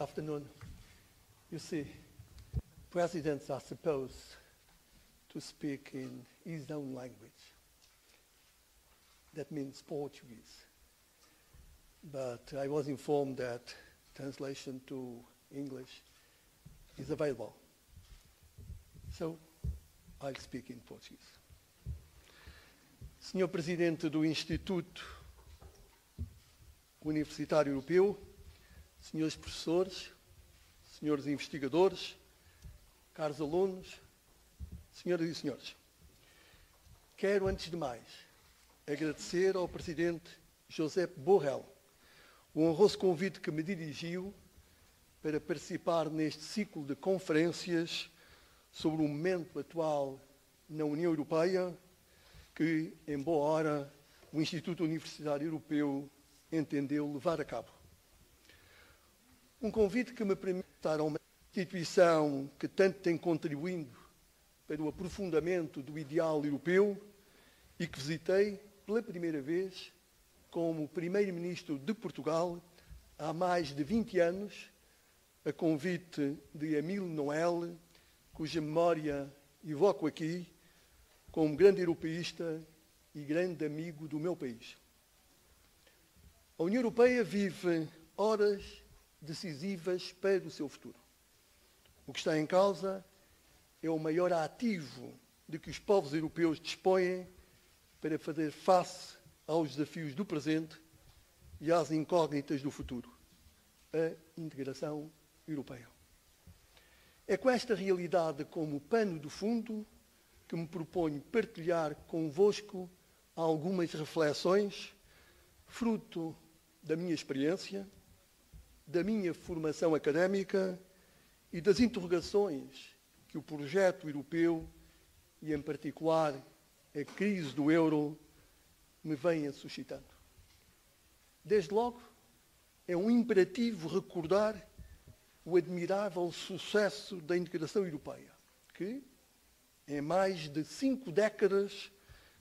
Afternoon. You see, presidents are supposed to speak in his own language. That means Portuguese. But I was informed that translation to English is available. So I'll speak in Portuguese. Senhor Presidente do Instituto Universitário Europeu, senhores professores, senhores investigadores, caros alunos, senhoras e senhores, quero, antes de mais, agradecer ao Presidente José Borrell o honroso convite que me dirigiu para participar neste ciclo de conferências sobre o momento atual na União Europeia que, em boa hora, o Instituto Universitário Europeu entendeu levar a cabo. Um convite que me permite estar a uma instituição que tanto tem contribuído para o aprofundamento do ideal europeu e que visitei pela primeira vez como Primeiro-Ministro de Portugal há mais de 20 anos, a convite de Émile Noël, cuja memória evoco aqui como grande europeísta e grande amigo do meu país. A União Europeia vive horas decisivas para o seu futuro. O que está em causa é o maior ativo de que os povos europeus dispõem para fazer face aos desafios do presente e às incógnitas do futuro, a integração europeia. É com esta realidade como pano de fundo que me proponho partilhar convosco algumas reflexões, fruto da minha experiência, da minha formação académica e das interrogações que o projeto europeu, e em particular a crise do euro, me vem suscitando. Desde logo, é um imperativo recordar o admirável sucesso da integração europeia, que, em mais de 5 décadas,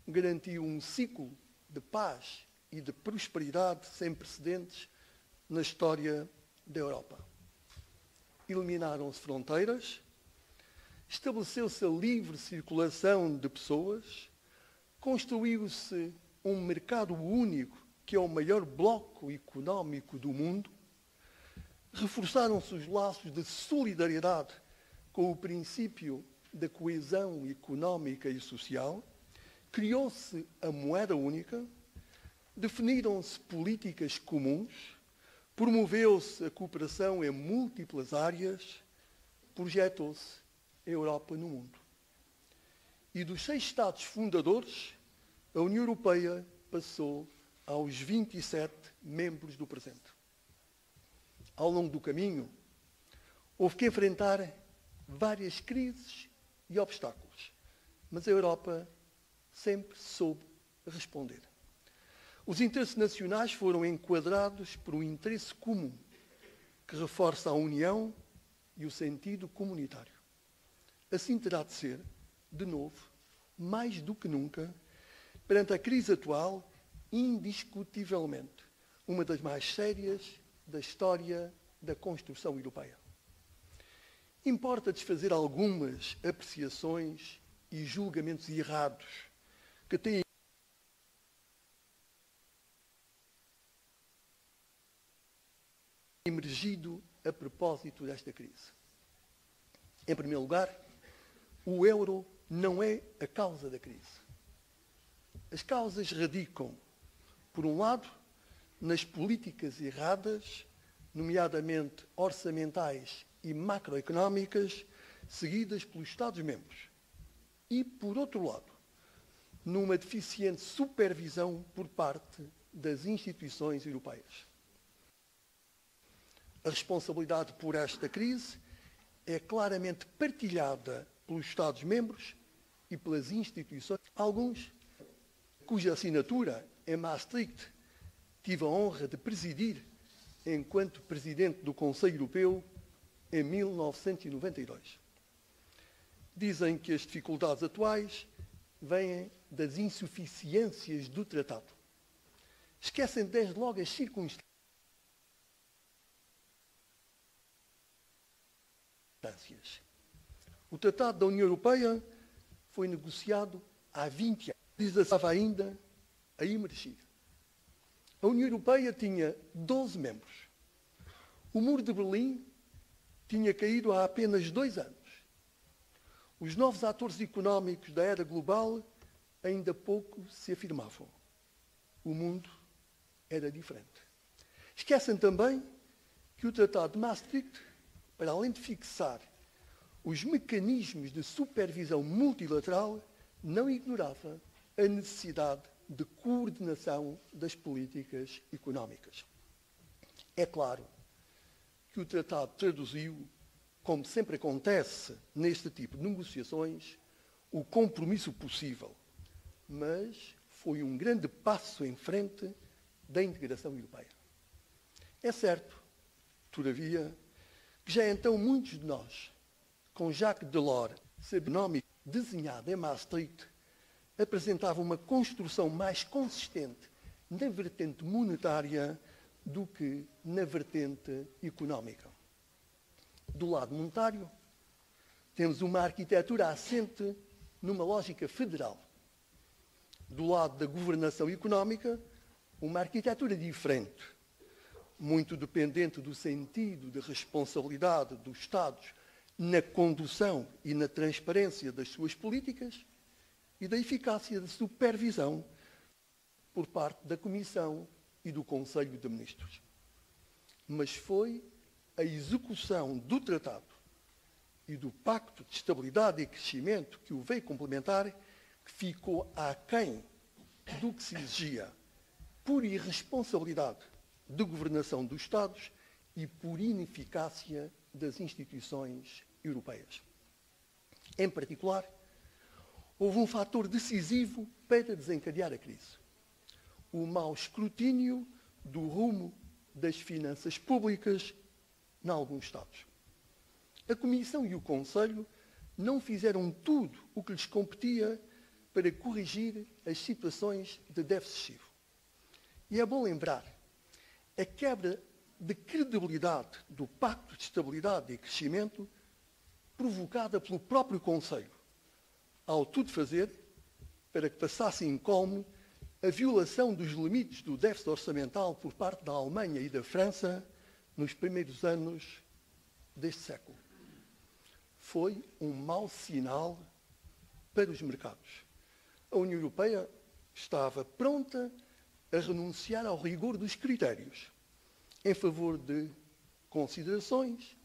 garantiu um ciclo de paz e de prosperidade sem precedentes na história da Europa. Eliminaram-se fronteiras, estabeleceu-se a livre circulação de pessoas, construiu-se um mercado único, que é o maior bloco económico do mundo, reforçaram-se os laços de solidariedade com o princípio da coesão económica e social, criou-se a moeda única, definiram-se políticas comuns, promoveu-se a cooperação em múltiplas áreas, projetou-se a Europa no mundo. E dos 6 Estados fundadores, a União Europeia passou aos 27 membros do presente. Ao longo do caminho, houve que enfrentar várias crises e obstáculos, mas a Europa sempre soube responder. Os interesses nacionais foram enquadrados por um interesse comum, que reforça a união e o sentido comunitário. Assim terá de ser, de novo, mais do que nunca, perante a crise atual, indiscutivelmente, uma das mais sérias da história da construção europeia. Importa desfazer algumas apreciações e julgamentos errados que têm emergido a propósito desta crise. Em primeiro lugar, o euro não é a causa da crise. As causas radicam, por um lado, nas políticas erradas, nomeadamente orçamentais e macroeconómicas, seguidas pelos Estados-membros. E, por outro lado, numa deficiente supervisão por parte das instituições europeias. A responsabilidade por esta crise é claramente partilhada pelos Estados-membros e pelas instituições, alguns cuja assinatura em Maastricht tive a honra de presidir enquanto Presidente do Conselho Europeu em 1992. Dizem que as dificuldades atuais vêm das insuficiências do tratado. Esquecem desde logo as circunstâncias circunstâncias. O Tratado da União Europeia foi negociado há 20 anos. Estava ainda a emergir. A União Europeia tinha 12 membros. O Muro de Berlim tinha caído há apenas 2 anos. Os novos atores económicos da era global ainda pouco se afirmavam. O mundo era diferente. Esquecem também que o Tratado de Maastricht, para além de fixar os mecanismos de supervisão multilateral, não ignorava a necessidade de coordenação das políticas económicas. É claro que o tratado traduziu, como sempre acontece neste tipo de negociações, o compromisso possível, mas foi um grande passo em frente da integração europeia. É certo, todavia, que já então muitos de nós, com Jacques Delors, económico desenhado em Maastricht, apresentavam uma construção mais consistente na vertente monetária do que na vertente económica. Do lado monetário, temos uma arquitetura assente numa lógica federal. Do lado da governação económica, uma arquitetura diferente, muito dependente do sentido de responsabilidade dos Estados na condução e na transparência das suas políticas e da eficácia de supervisão por parte da Comissão e do Conselho de Ministros. Mas foi a execução do Tratado e do Pacto de Estabilidade e Crescimento que o veio complementar que ficou aquém do que se exigia por irresponsabilidade de governação dos Estados e por ineficácia das instituições europeias. Em particular, houve um fator decisivo para desencadear a crise: o mau escrutínio do rumo das finanças públicas em alguns Estados. A Comissão e o Conselho não fizeram tudo o que lhes competia para corrigir as situações de déficit excessivo. E é bom lembrar, a quebra de credibilidade do Pacto de Estabilidade e Crescimento provocada pelo próprio Conselho, ao tudo fazer para que passasse incólume a violação dos limites do déficit orçamental por parte da Alemanha e da França nos primeiros anos deste século. Foi um mau sinal para os mercados. A União Europeia estava pronta a renunciar ao rigor dos critérios em favor de considerações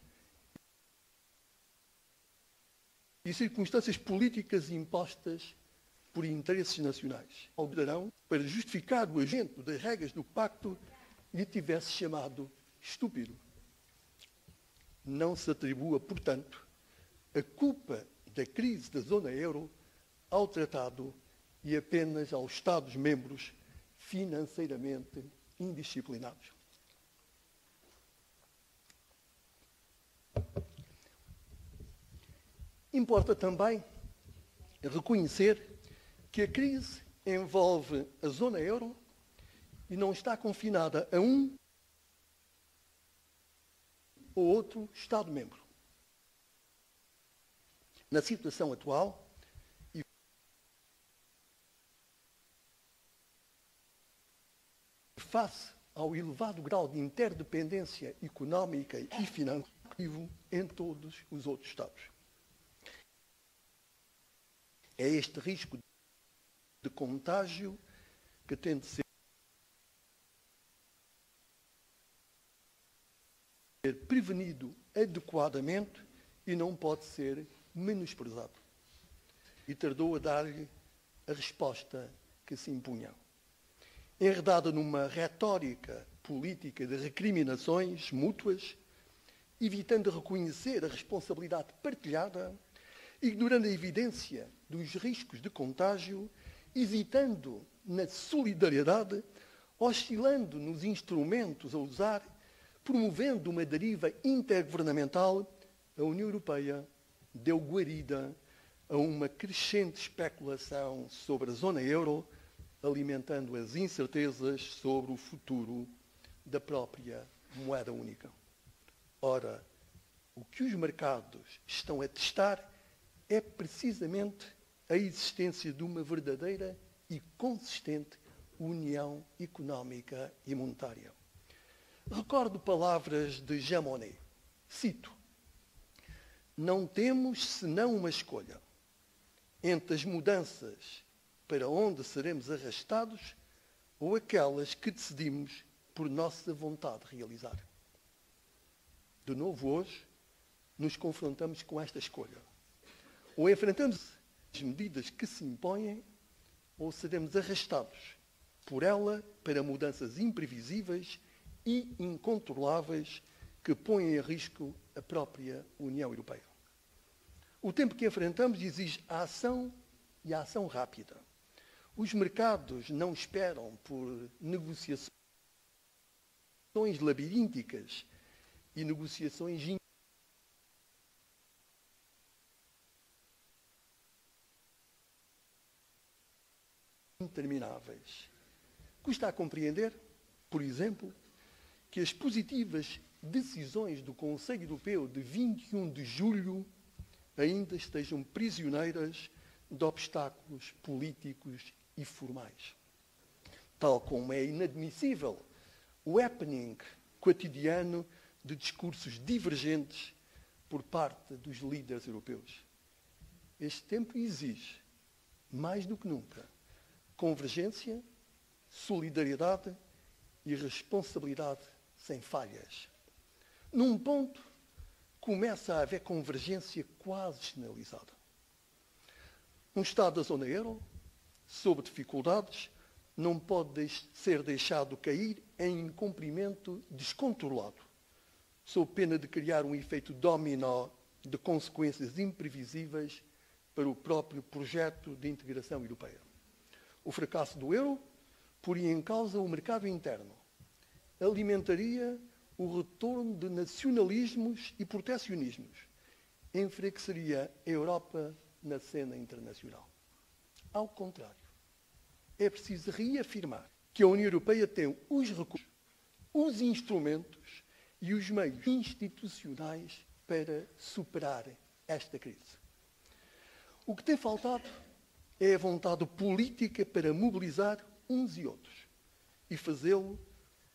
e circunstâncias políticas impostas por interesses nacionais. Ao cidadão, para justificar o agente das regras do pacto, lhe tivesse chamado estúpido. Não se atribua, portanto, a culpa da crise da zona euro ao tratado e apenas aos Estados-membros financeiramente indisciplinados. Importa também reconhecer que a crise envolve a zona euro e não está confinada a um ou outro Estado-membro. Na situação atual, e face ao elevado grau de interdependência económica e financeira em todos os outros Estados. É este risco de contágio que tem de ser prevenido adequadamente e não pode ser menosprezado. E tardou a dar-lhe a resposta que se impunha. Enredada numa retórica política de recriminações mútuas, evitando reconhecer a responsabilidade partilhada, ignorando a evidência dos riscos de contágio, hesitando na solidariedade, oscilando nos instrumentos a usar, promovendo uma deriva intergovernamental, a União Europeia deu guarida a uma crescente especulação sobre a zona euro, alimentando as incertezas sobre o futuro da própria moeda única. Ora, O que os mercados estão a testar é precisamente a existência de uma verdadeira e consistente união económica e monetária. Recordo palavras de Jean Monnet. Cito: "Não temos senão uma escolha entre as mudanças para onde seremos arrastados ou aquelas que decidimos por nossa vontade realizar." De novo hoje, nos confrontamos com esta escolha. Ou enfrentamos as medidas que se impõem, ou seremos arrastados por ela para mudanças imprevisíveis e incontroláveis que põem em risco a própria União Europeia. O tempo que enfrentamos exige a ação e a ação rápida. Os mercados não esperam por negociações labirínticas e negociações intermináveis. Custa a compreender, por exemplo, que as positivas decisões do Conselho Europeu de 21 de julho ainda estejam prisioneiras de obstáculos políticos e formais. Tal como é inadmissível o happening cotidiano de discursos divergentes por parte dos líderes europeus. Este tempo exige, mais do que nunca, convergência, solidariedade e responsabilidade sem falhas. Num ponto, começa a haver convergência quase generalizada. Um Estado da zona euro, sob dificuldades, não pode ser deixado cair em incumprimento descontrolado, sob pena de criar um efeito dominó de consequências imprevisíveis para o próprio projeto de integração europeia. O fracasso do euro poria em causa o mercado interno, alimentaria o retorno de nacionalismos e protecionismos, enfraqueceria a Europa na cena internacional. Ao contrário, é preciso reafirmar que a União Europeia tem os recursos, os instrumentos e os meios institucionais para superar esta crise. O que tem faltado é a vontade política para mobilizar uns e outros e fazê-lo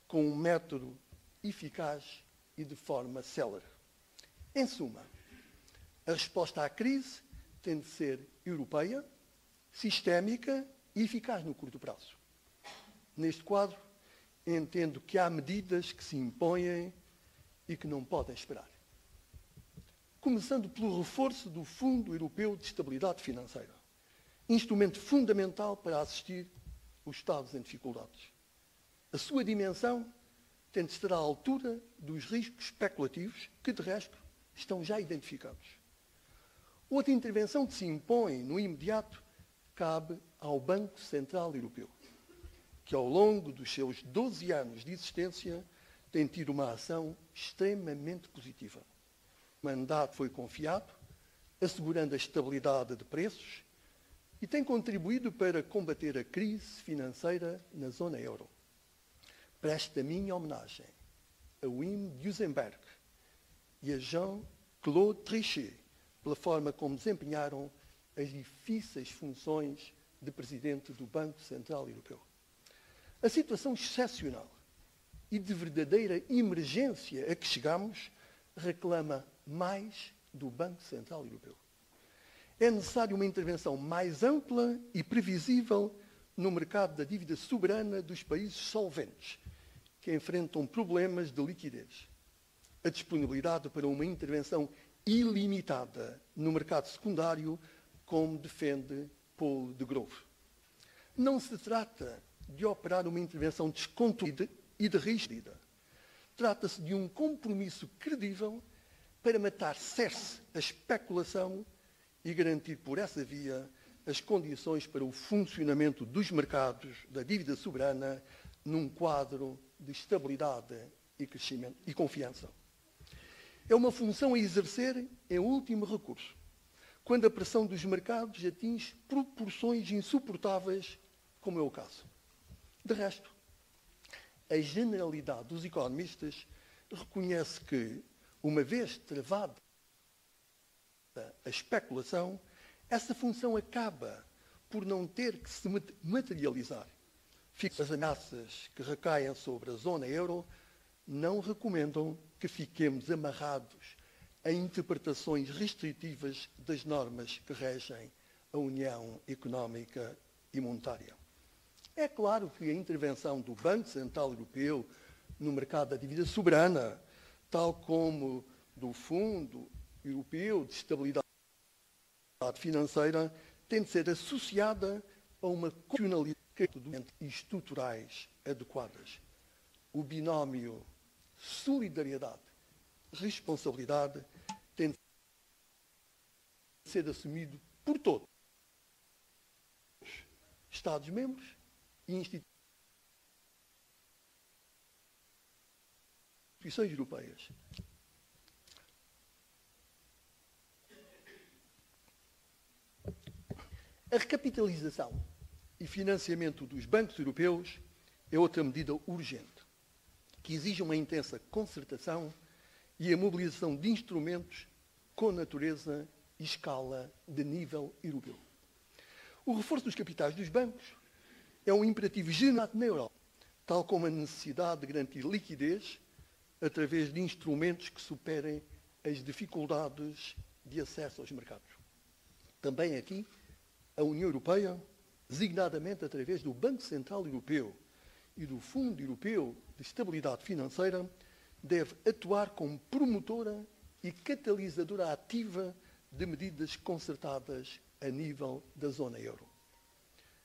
com um método eficaz e de forma célere. Em suma, a resposta à crise tem de ser europeia, sistémica e eficaz no curto prazo. Neste quadro, entendo que há medidas que se impõem e que não podem esperar. Começando pelo reforço do Fundo Europeu de Estabilidade Financeira, instrumento fundamental para assistir os Estados em dificuldades. A sua dimensão tem de estar à altura dos riscos especulativos que, de resto, estão já identificados. Outra intervenção que se impõe no imediato cabe ao Banco Central Europeu, que ao longo dos seus 12 anos de existência tem tido uma ação extremamente positiva. O mandato foi confiado, assegurando a estabilidade de preços e tem contribuído para combater a crise financeira na zona euro. Presto a minha homenagem a Wim Duisenberg e a Jean-Claude Trichet pela forma como desempenharam as difíceis funções de presidente do Banco Central Europeu. A situação excepcional e de verdadeira emergência a que chegamos reclama mais do Banco Central Europeu. É necessária uma intervenção mais ampla e previsível no mercado da dívida soberana dos países solventes, que enfrentam problemas de liquidez. A disponibilidade para uma intervenção ilimitada no mercado secundário, como defende Paul de Grove. Não se trata de operar uma intervenção descontrolada e de risco. Trata-se de um compromisso credível para matar cerce a especulação e garantir por essa via as condições para o funcionamento dos mercados da dívida soberana num quadro de estabilidade e crescimento e confiança. É uma função a exercer em último recurso, quando a pressão dos mercados atinge proporções insuportáveis, como é o caso. De resto, a generalidade dos economistas reconhece que Uma vez travada a especulação, essa função acaba por não ter que se materializar. As ameaças que recaem sobre a zona euro não recomendam que fiquemos amarrados a interpretações restritivas das normas que regem a União Económica e Monetária. É claro que a intervenção do Banco Central Europeu no mercado da dívida soberana, tal como do Fundo Europeu de Estabilidade Financeira, tem de ser associada a uma condicionalidade estruturais adequadas. O binómio solidariedade-responsabilidade tem de ser assumido por todos os Estados-membros e instituições europeias. A recapitalização e financiamento dos bancos europeus é outra medida urgente, que exige uma intensa concertação e a mobilização de instrumentos com natureza e escala de nível europeu. O reforço dos capitais dos bancos é um imperativo generado na Europa, tal como a necessidade de garantir liquidez através de instrumentos que superem as dificuldades de acesso aos mercados. Também aqui, a União Europeia, designadamente através do Banco Central Europeu e do Fundo Europeu de Estabilidade Financeira, deve atuar como promotora e catalisadora ativa de medidas concertadas a nível da zona euro.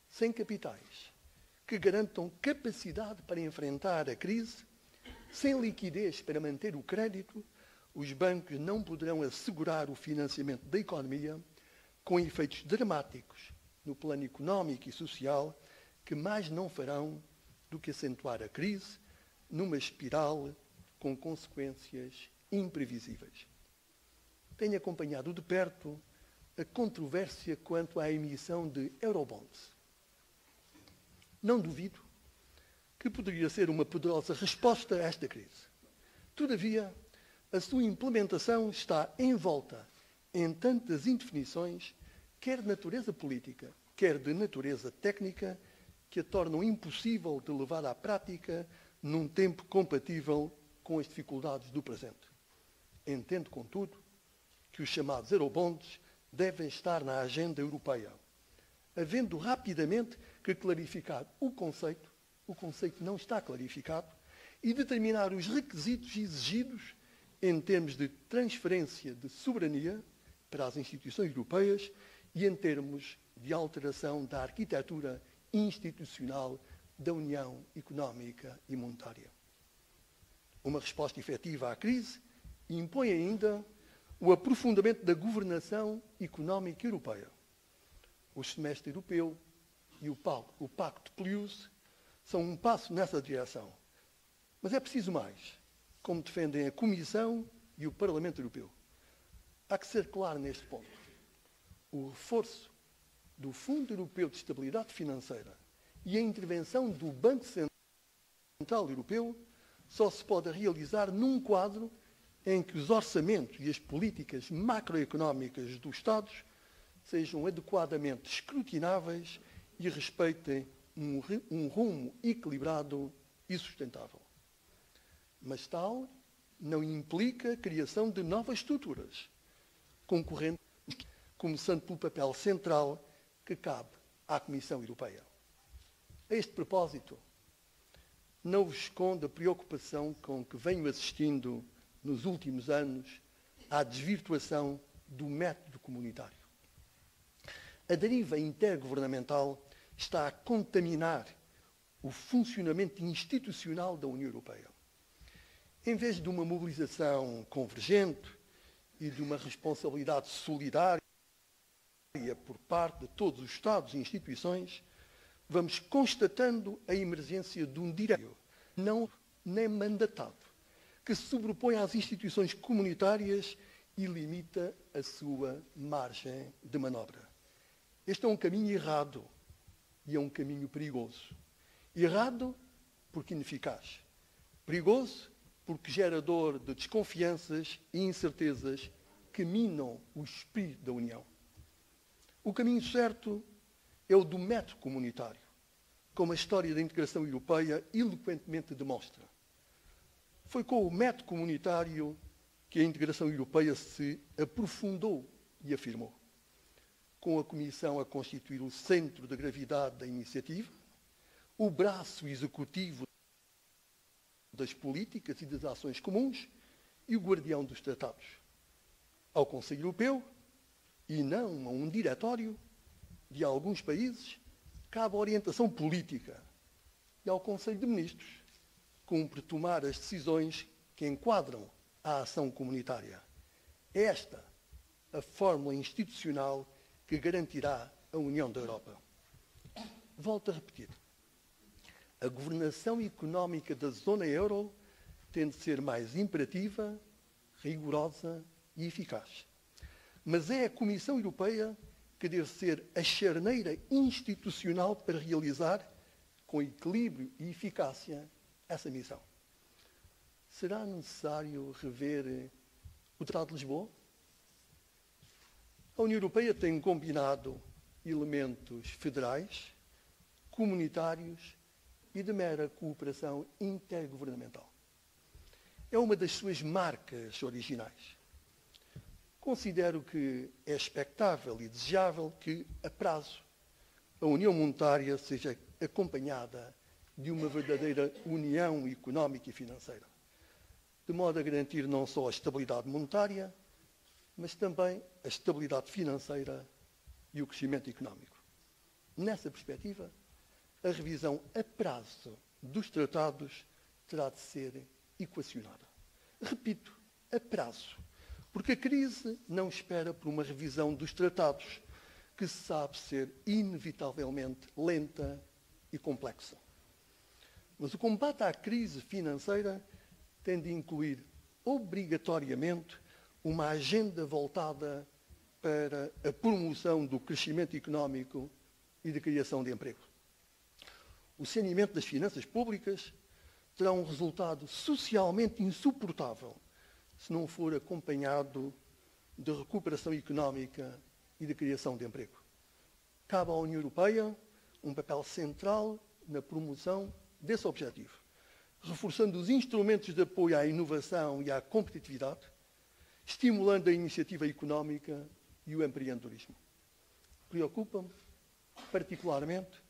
Sem capitais que garantam capacidade para enfrentar a crise, sem liquidez para manter o crédito, os bancos não poderão assegurar o financiamento da economia, com efeitos dramáticos no plano económico e social, que mais não farão do que acentuar a crise numa espiral com consequências imprevisíveis. Tenho acompanhado de perto a controvérsia quanto à emissão de eurobonds. Não duvido que poderia ser uma poderosa resposta a esta crise. Todavia, a sua implementação está envolta em tantas indefinições, quer de natureza política, quer de natureza técnica, que a tornam impossível de levar à prática num tempo compatível com as dificuldades do presente. Entendo, contudo, que os chamados eurobonds devem estar na agenda europeia, havendo rapidamente que clarificar o conceito não está clarificado, e determinar os requisitos exigidos em termos de transferência de soberania para as instituições europeias e em termos de alteração da arquitetura institucional da União Económica e Monetária. Uma resposta efetiva à crise impõe ainda o aprofundamento da governação económica europeia. O semestre europeu e o Pacto Plus são um passo nessa direção. Mas é preciso mais, como defendem a Comissão e o Parlamento Europeu. Há que ser claro neste ponto. O reforço do Fundo Europeu de Estabilidade Financeira e a intervenção do Banco Central Europeu só se pode realizar num quadro em que os orçamentos e as políticas macroeconómicas dos Estados sejam adequadamente escrutináveis e respeitem um rumo equilibrado e sustentável. Mas tal não implica a criação de novas estruturas concorrentes, começando pelo papel central que cabe à Comissão Europeia. A este propósito, não vos escondo a preocupação com que venho assistindo nos últimos anos à desvirtuação do método comunitário. A deriva intergovernamental está a contaminar o funcionamento institucional da União Europeia. Em vez de uma mobilização convergente e de uma responsabilidade solidária por parte de todos os Estados e instituições, vamos constatando a emergência de um direito não nem mandatado, que se sobrepõe às instituições comunitárias e limita a sua margem de manobra. Este é um caminho errado e é um caminho perigoso. Errado porque ineficaz. Perigoso porque gerador de desconfianças e incertezas que minam o espírito da União. O caminho certo é o do método comunitário, como a história da integração europeia eloquentemente demonstra. Foi com o método comunitário que a integração europeia se aprofundou e afirmou, com a Comissão a constituir o centro de gravidade da iniciativa, o braço executivo das políticas e das ações comuns e o guardião dos tratados. Ao Conselho Europeu, e não a um diretório de alguns países, cabe a orientação política, e ao Conselho de Ministros cumpre tomar as decisões que enquadram a ação comunitária. É esta a fórmula institucional que garantirá a União da Europa. Volto a repetir. A governação económica da zona euro tem de ser mais imperativa, rigorosa e eficaz. Mas é a Comissão Europeia que deve ser a charneira institucional para realizar, com equilíbrio e eficácia, essa missão. Será necessário rever o Tratado de Lisboa? A União Europeia tem combinado elementos federais, comunitários e de mera cooperação intergovernamental. É uma das suas marcas originais. Considero que é expectável e desejável que, a prazo, a União Monetária seja acompanhada de uma verdadeira união económica e financeira, de modo a garantir não só a estabilidade monetária, mas também a estabilidade financeira e o crescimento económico. Nessa perspectiva, a revisão a prazo dos tratados terá de ser equacionada. Repito, a prazo, porque a crise não espera por uma revisão dos tratados, que se sabe ser inevitavelmente lenta e complexa. Mas o combate à crise financeira tem de incluir obrigatoriamente uma agenda voltada para a promoção do crescimento económico e da criação de emprego. O saneamento das finanças públicas terá um resultado socialmente insuportável se não for acompanhado de recuperação económica e de criação de emprego. Cabe à União Europeia um papel central na promoção desse objetivo, reforçando os instrumentos de apoio à inovação e à competitividade, estimulando a iniciativa económica e o empreendedorismo. Preocupa-me, particularmente,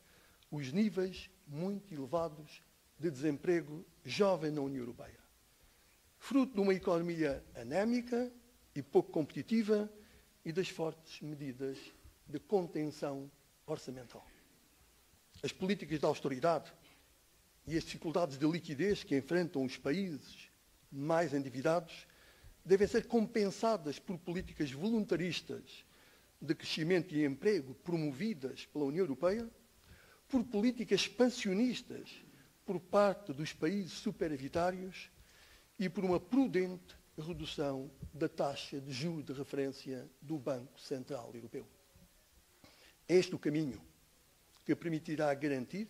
os níveis muito elevados de desemprego jovem na União Europeia, fruto de uma economia anémica e pouco competitiva e das fortes medidas de contenção orçamental. As políticas de austeridade e as dificuldades de liquidez que enfrentam os países mais endividados devem ser compensadas por políticas voluntaristas de crescimento e emprego promovidas pela União Europeia, por políticas expansionistas por parte dos países superavitários e por uma prudente redução da taxa de juros de referência do Banco Central Europeu. É este o caminho que permitirá garantir,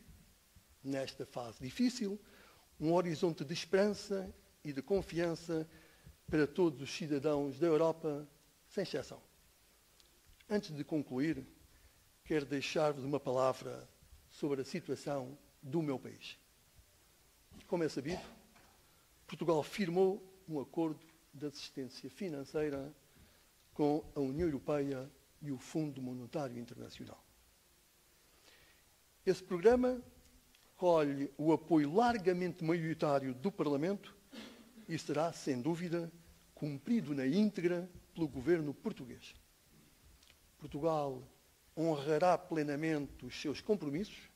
nesta fase difícil, um horizonte de esperança e de confiança para todos os cidadãos da Europa, sem exceção. Antes de concluir, quero deixar-vos uma palavra sobre a situação do meu país. Como é sabido, Portugal firmou um acordo de assistência financeira com a União Europeia e o Fundo Monetário Internacional. Esse programa colhe o apoio largamente maioritário do Parlamento e será, sem dúvida, cumprido na íntegra pelo governo português. Portugal honrará plenamente os seus compromissos,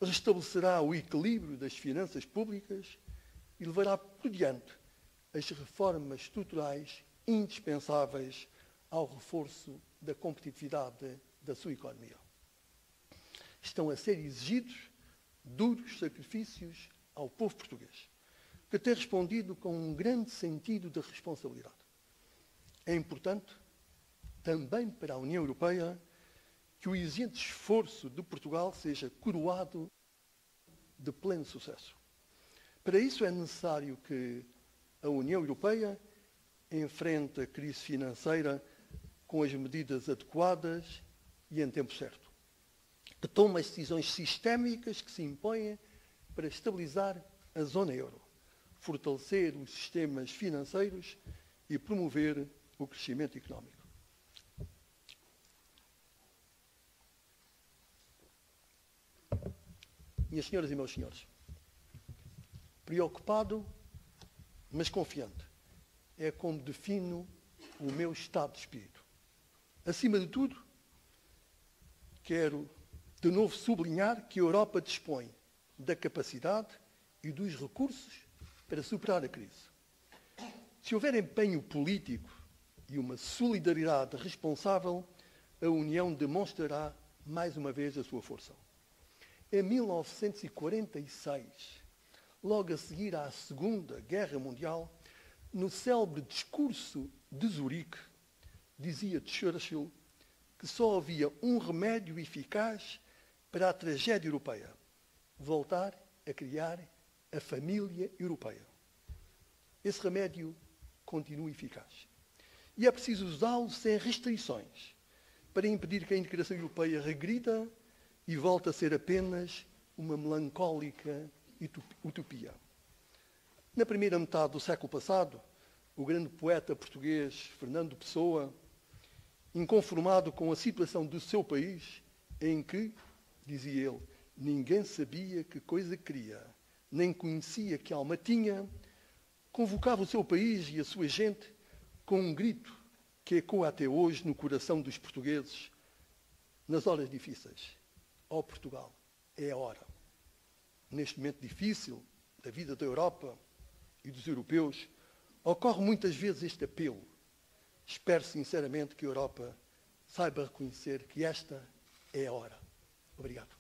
restabelecerá o equilíbrio das finanças públicas e levará por diante as reformas estruturais indispensáveis ao reforço da competitividade da sua economia. Estão a ser exigidos duros sacrifícios ao povo português, que tem respondido com um grande sentido de responsabilidade. É importante, também para a União Europeia, que o exigente esforço de Portugal seja coroado de pleno sucesso. Para isso é necessário que A União Europeia enfrenta a crise financeira com as medidas adequadas e em tempo certo. Toma as decisões sistémicas que se impõem para estabilizar a zona euro, fortalecer os sistemas financeiros e promover o crescimento económico. Minhas senhoras e meus senhores, preocupado, mas confiante, é como defino o meu estado de espírito. Acima de tudo, quero de novo sublinhar que a Europa dispõe da capacidade e dos recursos para superar a crise. Se houver empenho político e uma solidariedade responsável, a União demonstrará mais uma vez a sua força. Em 1946, logo a seguir à Segunda Guerra Mundial, no célebre discurso de Zurique, dizia Churchill que só havia um remédio eficaz para a tragédia europeia: voltar a criar a família europeia. Esse remédio continua eficaz. E é preciso usá-lo sem restrições para impedir que a integração europeia regrida e volte a ser apenas uma melancólica utopia. Na primeira metade do século passado, o grande poeta português Fernando Pessoa, inconformado com a situação do seu país, em que, dizia ele, ninguém sabia que coisa queria, nem conhecia que alma tinha, convocava o seu país e a sua gente com um grito que ecoa até hoje no coração dos portugueses, nas horas difíceis. Ó Portugal, é a hora. Neste momento difícil da vida da Europa e dos europeus, ocorre muitas vezes este apelo. Espero sinceramente que a Europa saiba reconhecer que esta é a hora. Obrigado.